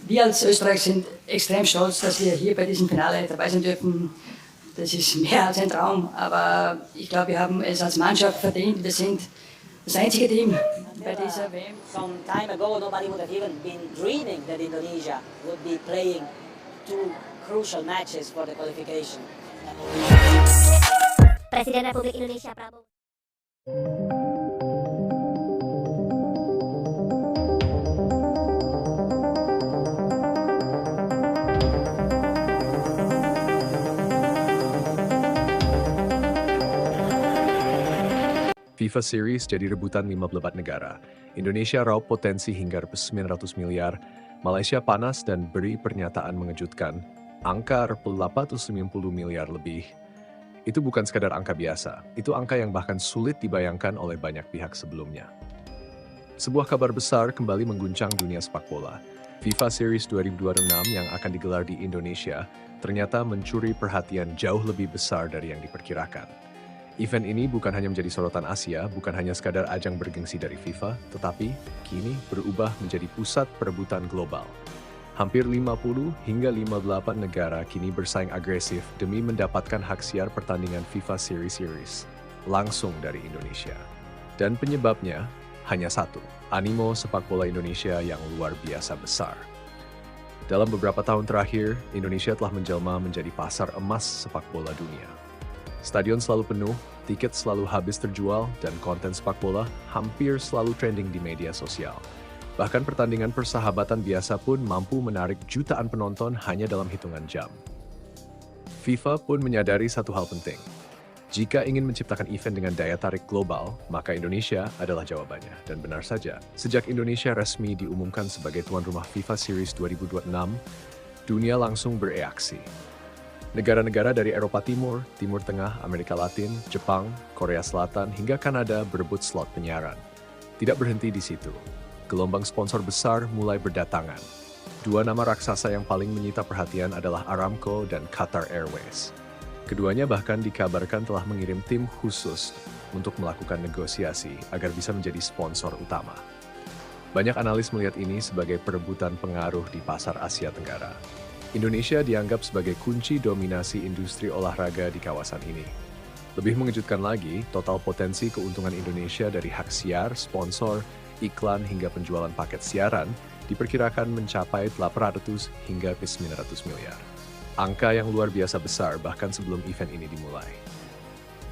Wir als Österreich sind extrem stolz, dass wir hier bei diesem Finale dabei sein dürfen. Das ist mehr als ein Traum, aber ich glaube, wir haben es als Mannschaft verdient. Wir sind das einzige Team bei dieser WM. Some time ago, nobody would have even been dreaming that Indonesia would be playing two crucial matches for the qualification. Presiden Republik Indonesia Prabowo. FIFA Series jadi rebutan 54 negara. Indonesia raup potensi hingga 900 miliar. Malaysia panas dan beri pernyataan mengejutkan. Angka 890 miliar lebih. Itu bukan sekadar angka biasa. Itu angka yang bahkan sulit dibayangkan oleh banyak pihak sebelumnya. Sebuah kabar besar kembali mengguncang dunia sepak bola. FIFA Series 2026 yang akan digelar di Indonesia ternyata mencuri perhatian jauh lebih besar dari yang diperkirakan. Event ini bukan hanya menjadi sorotan Asia, bukan hanya sekadar ajang bergengsi dari FIFA, tetapi kini berubah menjadi pusat perebutan global. Hampir 50 hingga 58 negara kini bersaing agresif demi mendapatkan hak siar pertandingan FIFA Series langsung dari Indonesia. Dan penyebabnya hanya satu, animo sepak bola Indonesia yang luar biasa besar. Dalam beberapa tahun terakhir, Indonesia telah menjelma menjadi pasar emas sepak bola dunia. Stadion selalu penuh, tiket selalu habis terjual, dan konten sepak bola hampir selalu trending di media sosial. Bahkan pertandingan persahabatan biasa pun mampu menarik jutaan penonton hanya dalam hitungan jam. FIFA pun menyadari satu hal penting. Jika ingin menciptakan event dengan daya tarik global, maka Indonesia adalah jawabannya. Dan benar saja, sejak Indonesia resmi diumumkan sebagai tuan rumah FIFA Series 2026, dunia langsung bereaksi. Negara-negara dari Eropa Timur, Timur Tengah, Amerika Latin, Jepang, Korea Selatan, hingga Kanada berebut slot penyiaran. Tidak berhenti di situ. Gelombang sponsor besar mulai berdatangan. Dua nama raksasa yang paling menyita perhatian adalah Aramco dan Qatar Airways. Keduanya bahkan dikabarkan telah mengirim tim khusus untuk melakukan negosiasi agar bisa menjadi sponsor utama. Banyak analis melihat ini sebagai perebutan pengaruh di pasar Asia Tenggara. Indonesia dianggap sebagai kunci dominasi industri olahraga di kawasan ini. Lebih mengejutkan lagi, total potensi keuntungan Indonesia dari hak siar, sponsor, iklan hingga penjualan paket siaran diperkirakan mencapai 800 hingga 900 miliar. Angka yang luar biasa besar bahkan sebelum event ini dimulai.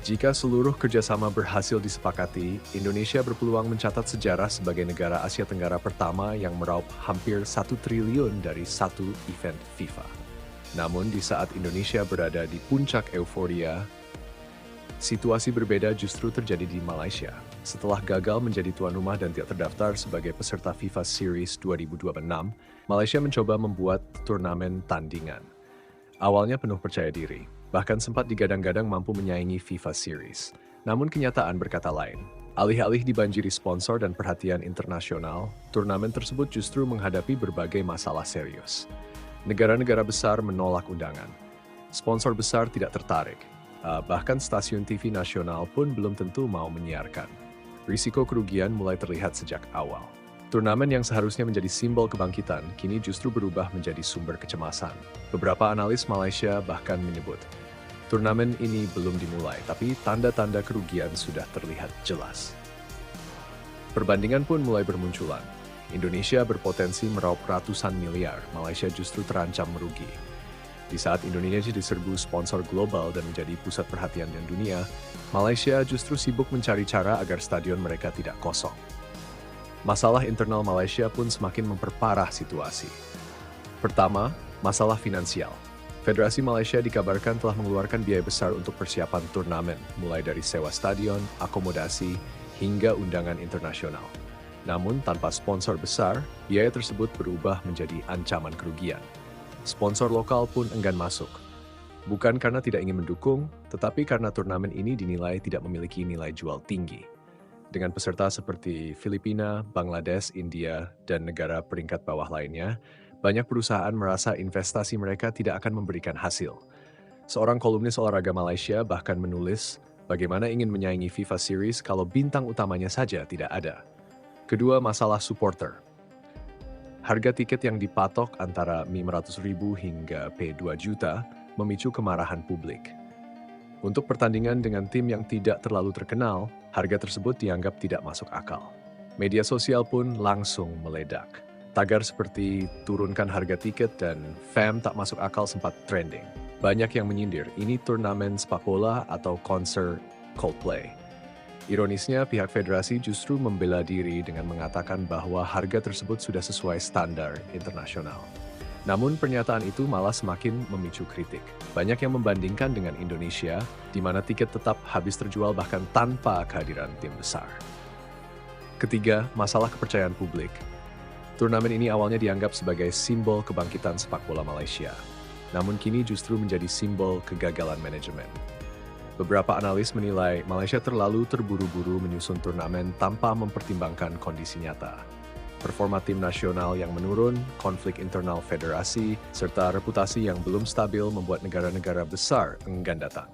Jika seluruh kerjasama berhasil disepakati, Indonesia berpeluang mencatat sejarah sebagai negara Asia Tenggara pertama yang meraup hampir 1 triliun dari satu event FIFA. Namun di saat Indonesia berada di puncak euforia, situasi berbeda justru terjadi di Malaysia. Setelah gagal menjadi tuan rumah dan tidak terdaftar sebagai peserta FIFA Series 2026, Malaysia mencoba membuat turnamen tandingan. Awalnya penuh percaya diri, bahkan sempat digadang-gadang mampu menyaingi FIFA Series. Namun kenyataan berkata lain. Alih-alih dibanjiri sponsor dan perhatian internasional, turnamen tersebut justru menghadapi berbagai masalah serius. Negara-negara besar menolak undangan. Sponsor besar tidak tertarik. Bahkan stasiun TV nasional pun belum tentu mau menyiarkan. Risiko kerugian mulai terlihat sejak awal. Turnamen yang seharusnya menjadi simbol kebangkitan, kini justru berubah menjadi sumber kecemasan. Beberapa analis Malaysia bahkan menyebut, turnamen ini belum dimulai, tapi tanda-tanda kerugian sudah terlihat jelas. Perbandingan pun mulai bermunculan. Indonesia berpotensi meraup ratusan miliar, Malaysia justru terancam merugi. Di saat Indonesia diserbu sponsor global dan menjadi pusat perhatian dunia, Malaysia justru sibuk mencari cara agar stadion mereka tidak kosong. Masalah internal Malaysia pun semakin memperparah situasi. Pertama, masalah finansial. Federasi Malaysia dikabarkan telah mengeluarkan biaya besar untuk persiapan turnamen, mulai dari sewa stadion, akomodasi, hingga undangan internasional. Namun, tanpa sponsor besar, biaya tersebut berubah menjadi ancaman kerugian. Sponsor lokal pun enggan masuk. Bukan karena tidak ingin mendukung, tetapi karena turnamen ini dinilai tidak memiliki nilai jual tinggi. Dengan peserta seperti Filipina, Bangladesh, India, dan negara peringkat bawah lainnya, banyak perusahaan merasa investasi mereka tidak akan memberikan hasil. Seorang kolumnis olahraga Malaysia bahkan menulis bagaimana ingin menyaingi FIFA Series kalau bintang utamanya saja tidak ada. Kedua, masalah supporter. Harga tiket yang dipatok antara 500.000 hingga P2 juta memicu kemarahan publik. Untuk pertandingan dengan tim yang tidak terlalu terkenal, harga tersebut dianggap tidak masuk akal. Media sosial pun langsung meledak. Tagar seperti turunkan harga tiket dan fam tak masuk akal sempat trending. Banyak yang menyindir ini turnamen sepak bola atau konser Coldplay. Ironisnya, pihak federasi justru membela diri dengan mengatakan bahwa harga tersebut sudah sesuai standar internasional. Namun pernyataan itu malah semakin memicu kritik. Banyak yang membandingkan dengan Indonesia, di mana tiket tetap habis terjual bahkan tanpa kehadiran tim besar. Ketiga, masalah kepercayaan publik. Turnamen ini awalnya dianggap sebagai simbol kebangkitan sepak bola Malaysia. Namun kini justru menjadi simbol kegagalan manajemen. Beberapa analis menilai Malaysia terlalu terburu-buru menyusun turnamen tanpa mempertimbangkan kondisi nyata. Performa tim nasional yang menurun, konflik internal federasi, serta reputasi yang belum stabil membuat negara-negara besar enggan datang.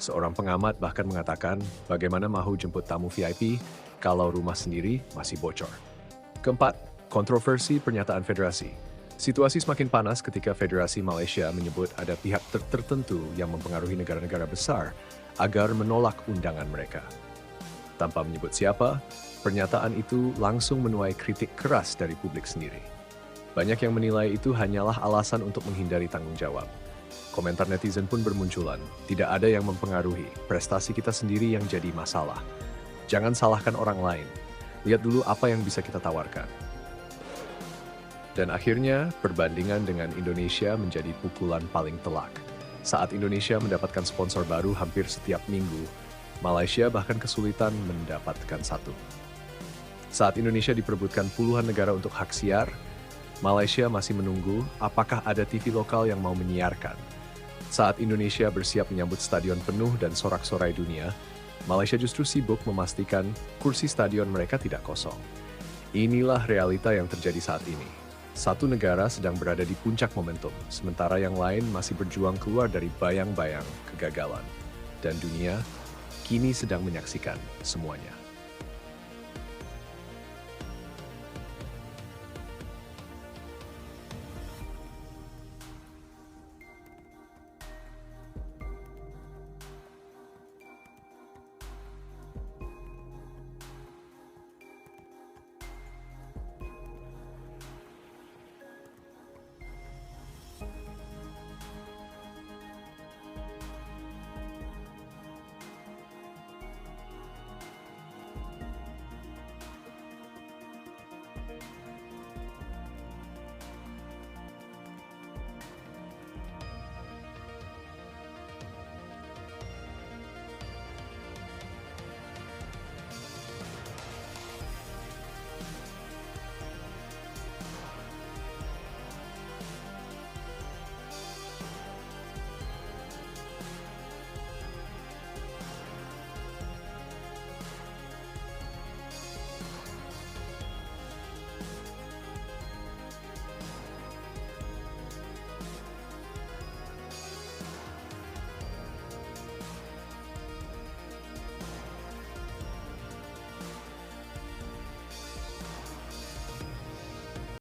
Seorang pengamat bahkan mengatakan bagaimana mahu jemput tamu VIP kalau rumah sendiri masih bocor. Keempat, kontroversi pernyataan federasi. Situasi semakin panas ketika Federasi Malaysia menyebut ada pihak tertentu yang mempengaruhi negara-negara besar agar menolak undangan mereka. Tanpa menyebut siapa, pernyataan itu langsung menuai kritik keras dari publik sendiri. Banyak yang menilai itu hanyalah alasan untuk menghindari tanggung jawab. Komentar netizen pun bermunculan, tidak ada yang mempengaruhi, prestasi kita sendiri yang jadi masalah. Jangan salahkan orang lain, lihat dulu apa yang bisa kita tawarkan. Dan akhirnya, perbandingan dengan Indonesia menjadi pukulan paling telak. Saat Indonesia mendapatkan sponsor baru hampir setiap minggu, Malaysia bahkan kesulitan mendapatkan satu. Saat Indonesia diperebutkan puluhan negara untuk hak siar, Malaysia masih menunggu apakah ada TV lokal yang mau menyiarkan. Saat Indonesia bersiap menyambut stadion penuh dan sorak-sorai dunia, Malaysia justru sibuk memastikan kursi stadion mereka tidak kosong. Inilah realita yang terjadi saat ini. Satu negara sedang berada di puncak momentum, sementara yang lain masih berjuang keluar dari bayang-bayang kegagalan. Dan dunia kini sedang menyaksikan semuanya.